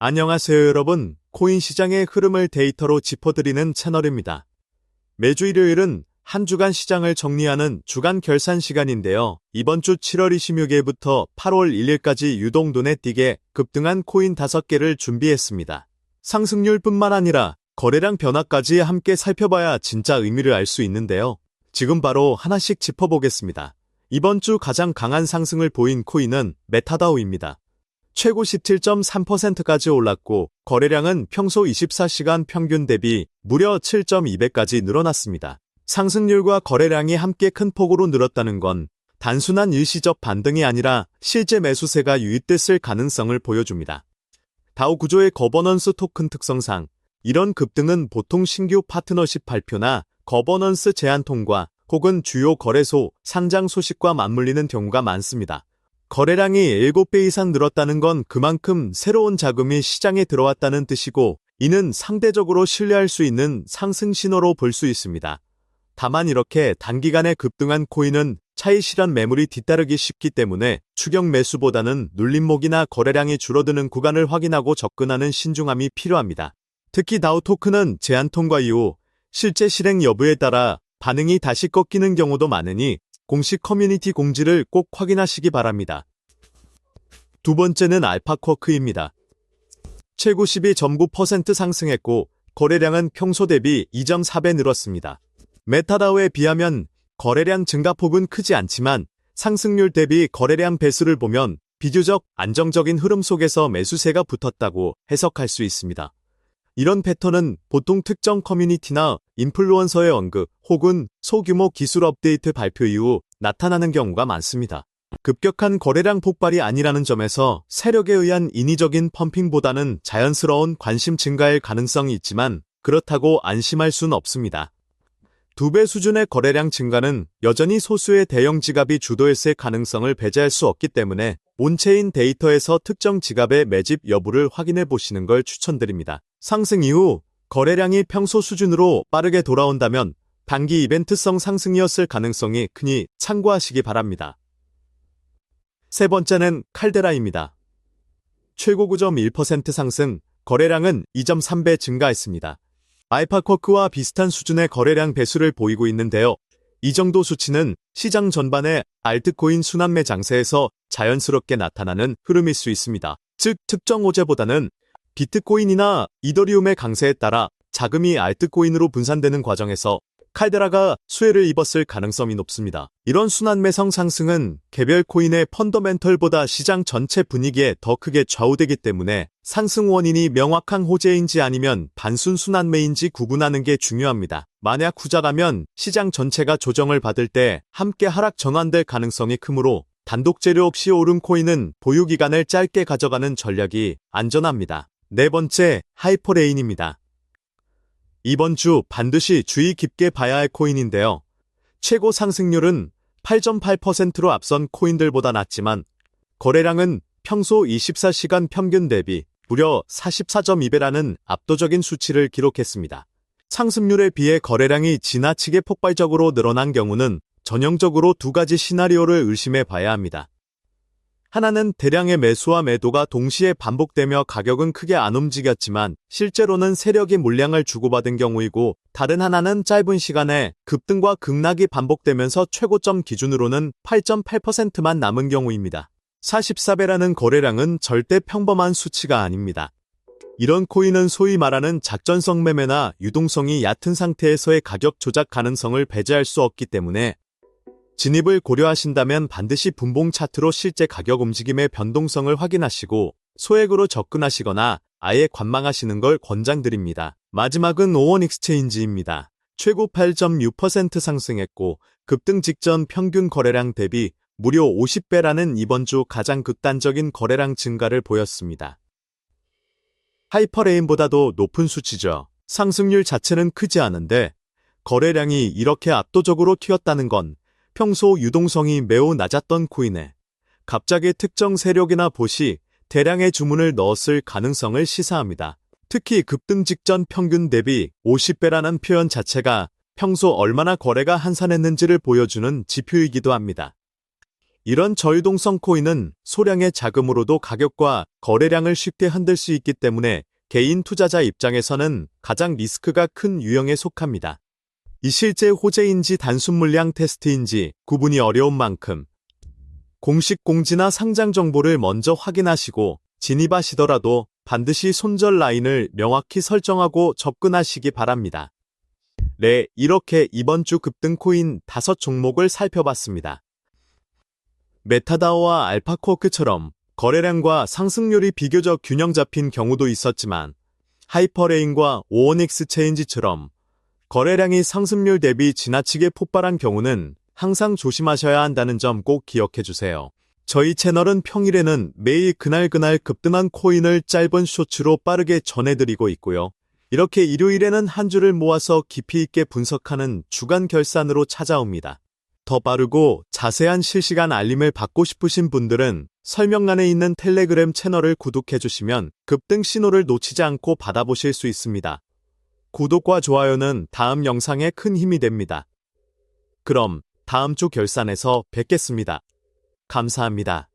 안녕하세요 여러분, 코인 시장의 흐름을 데이터로 짚어드리는 채널입니다. 매주 일요일은 한 주간 시장을 정리하는 주간 결산 시간인데요. 이번 주 7월 26일부터 8월 1일까지 유동 눈에 띄게 급등한 코인 5개를 준비했습니다. 상승률뿐만 아니라 거래량 변화까지 함께 살펴봐야 진짜 의미를 알 수 있는데요. 지금 바로 하나씩 짚어보겠습니다. 이번 주 가장 강한 상승을 보인 코인은 메타다오입니다. 최고 17.3%까지 올랐고 거래량은 평소 24시간 평균 대비 무려 7.2배까지 늘어났습니다. 상승률과 거래량이 함께 큰 폭으로 늘었다는 건 단순한 일시적 반등이 아니라 실제 매수세가 유입됐을 가능성을 보여줍니다. 다오 구조의 거버넌스 토큰 특성상 이런 급등은 보통 신규 파트너십 발표나 거버넌스 제한 통과 혹은 주요 거래소 상장 소식과 맞물리는 경우가 많습니다. 거래량이 7배 이상 늘었다는 건 그만큼 새로운 자금이 시장에 들어왔다는 뜻이고 이는 상대적으로 신뢰할 수 있는 상승 신호로 볼 수 있습니다. 다만 이렇게 단기간에 급등한 코인은 차익 실현 매물이 뒤따르기 쉽기 때문에 추격 매수보다는 눌림목이나 거래량이 줄어드는 구간을 확인하고 접근하는 신중함이 필요합니다. 특히 다오 토큰은 제한 통과 이후 실제 실행 여부에 따라 반응이 다시 꺾이는 경우도 많으니 공식 커뮤니티 공지를 꼭 확인하시기 바랍니다. 두 번째는 알파쿼크입니다. 최고 12.9% 상승했고 거래량은 평소 대비 2.4배 늘었습니다. 메타다오에 비하면 거래량 증가폭은 크지 않지만 상승률 대비 거래량 배수를 보면 비교적 안정적인 흐름 속에서 매수세가 붙었다고 해석할 수 있습니다. 이런 패턴은 보통 특정 커뮤니티나 인플루언서의 언급 혹은 소규모 기술 업데이트 발표 이후 나타나는 경우가 많습니다. 급격한 거래량 폭발이 아니라는 점에서 세력에 의한 인위적인 펌핑보다는 자연스러운 관심 증가일 가능성이 있지만 그렇다고 안심할 수는 없습니다. 2배 수준의 거래량 증가는 여전히 소수의 대형 지갑이 주도했을 가능성을 배제할 수 없기 때문에 온체인 데이터에서 특정 지갑의 매집 여부를 확인해 보시는 걸 추천드립니다. 상승 이후 거래량이 평소 수준으로 빠르게 돌아온다면 단기 이벤트성 상승이었을 가능성이 크니 참고하시기 바랍니다. 세 번째는 칼데라입니다. 최고 9.1% 상승, 거래량은 2.3배 증가했습니다. 알파쿼크와 비슷한 수준의 거래량 배수를 보이고 있는데요. 이 정도 수치는 시장 전반의 알트코인 순환매 장세에서 자연스럽게 나타나는 흐름일 수 있습니다. 즉, 특정 호재보다는 비트코인이나 이더리움의 강세에 따라 자금이 알트코인으로 분산되는 과정에서 칼데라가 수혜를 입었을 가능성이 높습니다. 이런 순환매성 상승은 개별 코인의 펀더멘털보다 시장 전체 분위기에 더 크게 좌우되기 때문에 상승 원인이 명확한 호재인지 아니면 단순 순환매인지 구분하는 게 중요합니다. 만약 후자라면 시장 전체가 조정을 받을 때 함께 하락 전환될 가능성이 크므로 단독 재료 없이 오른 코인은 보유 기간을 짧게 가져가는 전략이 안전합니다. 네 번째, 하이퍼레인입니다. 이번 주 반드시 주의 깊게 봐야 할 코인인데요. 최고 상승률은 8.8%로 앞선 코인들보다 낮지만 거래량은 평소 24시간 평균 대비 무려 44.2배라는 압도적인 수치를 기록했습니다. 상승률에 비해 거래량이 지나치게 폭발적으로 늘어난 경우는 전형적으로 두 가지 시나리오를 의심해 봐야 합니다. 하나는 대량의 매수와 매도가 동시에 반복되며 가격은 크게 안 움직였지만 실제로는 세력이 물량을 주고받은 경우이고, 다른 하나는 짧은 시간에 급등과 급락이 반복되면서 최고점 기준으로는 8.8%만 남은 경우입니다. 44배라는 거래량은 절대 평범한 수치가 아닙니다. 이런 코인은 소위 말하는 작전성 매매나 유동성이 얕은 상태에서의 가격 조작 가능성을 배제할 수 없기 때문에 진입을 고려하신다면 반드시 분봉 차트로 실제 가격 움직임의 변동성을 확인하시고 소액으로 접근하시거나 아예 관망하시는 걸 권장드립니다. 마지막은 오원 익스체인지입니다. 최고 8.6% 상승했고 급등 직전 평균 거래량 대비 무려 50배라는 이번 주 가장 극단적인 거래량 증가를 보였습니다. 하이퍼레인보다도 높은 수치죠. 상승률 자체는 크지 않은데 거래량이 이렇게 압도적으로 튀었다는 건 평소 유동성이 매우 낮았던 코인에 갑자기 특정 세력이나 봇이 대량의 주문을 넣었을 가능성을 시사합니다. 특히 급등 직전 평균 대비 50배라는 표현 자체가 평소 얼마나 거래가 한산했는지를 보여주는 지표이기도 합니다. 이런 저유동성 코인은 소량의 자금으로도 가격과 거래량을 쉽게 흔들 수 있기 때문에 개인 투자자 입장에서는 가장 리스크가 큰 유형에 속합니다. 이 실제 호재인지 단순 물량 테스트인지 구분이 어려운 만큼 공식 공지나 상장 정보를 먼저 확인하시고 진입하시더라도 반드시 손절 라인을 명확히 설정하고 접근하시기 바랍니다. 네, 이렇게 이번 주 급등 코인 5종목을 살펴봤습니다. 메타다오와 알파코어크처럼 거래량과 상승률이 비교적 균형 잡힌 경우도 있었지만 하이퍼레인과 오온익스체인지처럼 거래량이 상승률 대비 지나치게 폭발한 경우는 항상 조심하셔야 한다는 점 꼭 기억해 주세요. 저희 채널은 평일에는 매일 그날 급등한 코인을 짧은 쇼츠로 빠르게 전해드리고 있고요. 이렇게 일요일에는 한 주를 모아서 깊이 있게 분석하는 주간 결산으로 찾아옵니다. 더 빠르고 자세한 실시간 알림을 받고 싶으신 분들은 설명란에 있는 텔레그램 채널을 구독해 주시면 급등 신호를 놓치지 않고 받아보실 수 있습니다. 구독과 좋아요는 다음 영상에 큰 힘이 됩니다. 그럼 다음 주 결산에서 뵙겠습니다. 감사합니다.